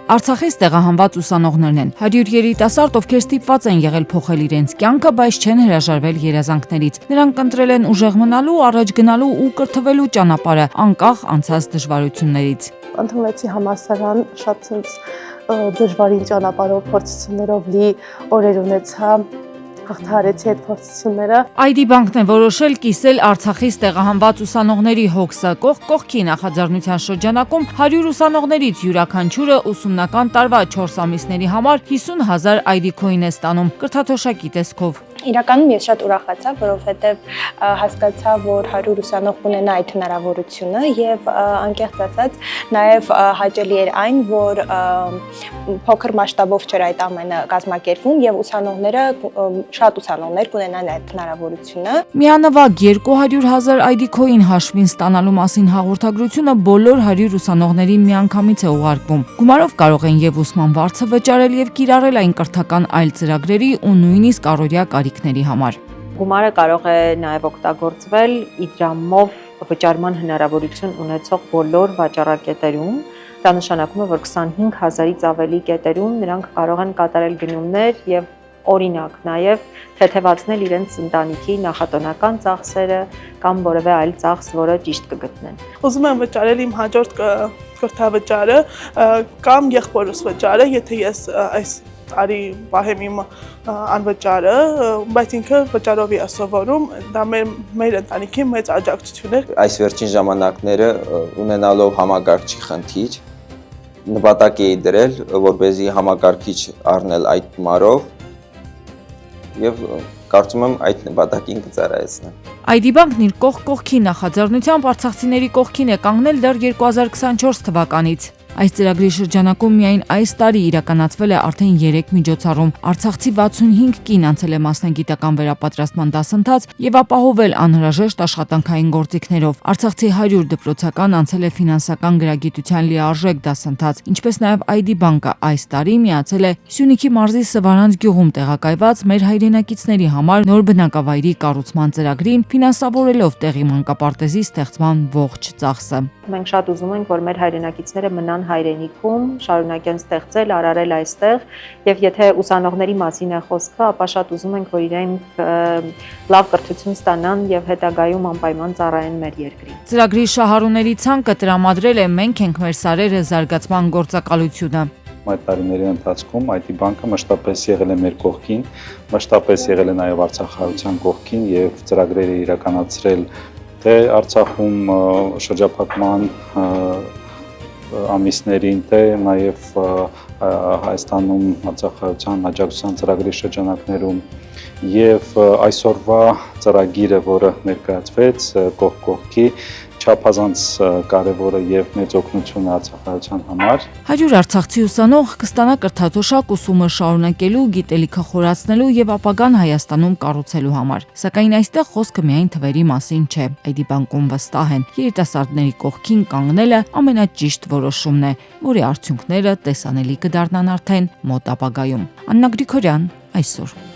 Արցախից տեղահանված ուսանողներն են։ 100 երիտասարդ, ովքեր ստիպված են եղել փոխել իրենց կյանքը, բայց չեն հրաժարվել երազանքներից։ Նրանք ընտրել են ուժեղ մնալու, առաջ գնալու ու կրթվելու ճանապարհը, անկախ անցած դժվարություններից։ Ընդունվեցի համալսարան, շատ դժվարին ճանապարհով, փորձություններով լի օրեր ունեցա, հաղթահարեցի այդ փորձությունները։ ID բանկն է որոշել կիսել Արցախից տեղահանված ուսանողների հոգսը։ Կողքի նախաձեռնության շրջանակում 100 ուսանողներից յուրաքանչյուրը ուսումնական տարվա 4 ամիսների համար 50,000 ID coin է ստանում կրթաթոշակի տեսքով։ Իրականում ես շատ ուրախացա, որովհետև հասկացա, որ 100 ուսանող կունենա այդ հնարավորությունը եւ անկեղծ ասած նաեւ հաճելի էր այն, որ փոքր մասշտաբով չէր այդ ամենը կազմակերպվում եւ շատ ուսանողներ կունենան այդ հնարավորությունը։ Միանվագ 200,000 ID coin հաշվին ստանալու մասին հաղորդագրությունը բոլոր 100 ուսանողների միանգամից է ուղարկվում։ Գումարով կարող են եւ ուսման վարձը վճարել եւ կիրառել այն կրթական այլ ծրագրերի ու նույնիսկ առօրյա կարիքների համար։ Գումարը կարող է նաև օգտագործվել իդրամով վճարման հնարավորություն ունեցող բոլոր վաճառակետերում։ Դա նշանակում է, որ 25,000-ից ավելի կետերում նրանք կարող են կատարել գնումներ եւ օրինակ նաև թեթևացնել իրենց ընտանիքի նախատոնական ծախսերը կամ որևէ այլ ծախս, որը ճիշտ կգտնեն։ Ուզում եմ վճարել իմ հաջորդ կրթավճարը կամ եղբորս վճարը, եթե ես այս տարի պահեմ իմ անվճարը, բայց ինքը վճարով է սովորում, դա մեր ընտանիքի մեծ աջակցություն է։ Այս վերջին ժամանակները ունենալով համակարգչի խնդիր, նպատակ էի դրել, որպեսզի համակարգիչ առնել այդ գումարով եւ կարծում եմ այդ նպատակին կծառայեցնեմ։ ID բանկն իր կողքի նախաձեռնությամբ արցախցիների կողքին է կանգնել դեռ 2024 թվականից։ Այս ծրագրի շրջանակում միայն այս տարի իրականացվել է արդեն 3 միջոցառում։ Արցախցի 65 կին անցել է մասնագիտական վերապատրաստման դասընթաց եւ ապահովել անհրաժեշտ աշխատանքային գործիքներով։ Արցախցի 100 դպրոցական անցել է ֆինանսական գրագիտության լիարժեք դասընթաց, ինչպես նաեւ ID բանկը այս տարի միացել է Սյունիքի մարզի Սվարանց գյուղում տեղակայված մեր հայրենակիցների համար նոր բնակավայրի կառուցման ծրագրին, ֆինանսավորելով տեղի մանկապարտեզի ստեղծման ողջ ծախսը։ Մենք շատ ուզում ենք, որ մեր հայրենակիցները մնան հայրենիքում, շարունակեն ստեղծել, արարել այստեղ, եւ եթե ուսանողների մասին է խոսքը, ապա շատ ուզում ենք, որ իրենք լավ կրթություն ստանան եւ հետագայում անպայման ծառայեն մեր երկրին։ Ծրագրի շահառուների ցանկը տրամադրել է «Մենք ենք մեր սարերը» զարգացման գործակալությունը։ Այդ տարիների ընթացքում ID բանկը մշտապես եղել է մեր կողքին, մշտապես եղել է նաեւ արցախահայության կողքին եւ ծրագրեր է իրականացրել թե Արցախում շրջափակման ամիսներին, թե նաև Հայաստանում արցախահայության աջակցության ծրագրի շրջանակներում եւ այսօրվա ծրագիրը, որը ներկայացվեց կողքի, չափազանց կարևորը եւ մեծ օգնություն արցախահայության համար։ 100 արցախցի ուսանող կստանա կրթաթոշակ ուսումը շարունակելու, գիտելիքը խորացնելու եւ ապագան Հայաստանում կառուցելու համար։ Սակայն այստեղ խոսքը միայն թվերի մասին չէ։ ID բանկում վստահ են, երիտասարդների կողքին կանգնելը ամենաճիշտ որոշումն է, որի արդյունքները տեսանելի կդառնան արդեն մոտ ապագայում։ Աննա Գրիգորյան, այսօր։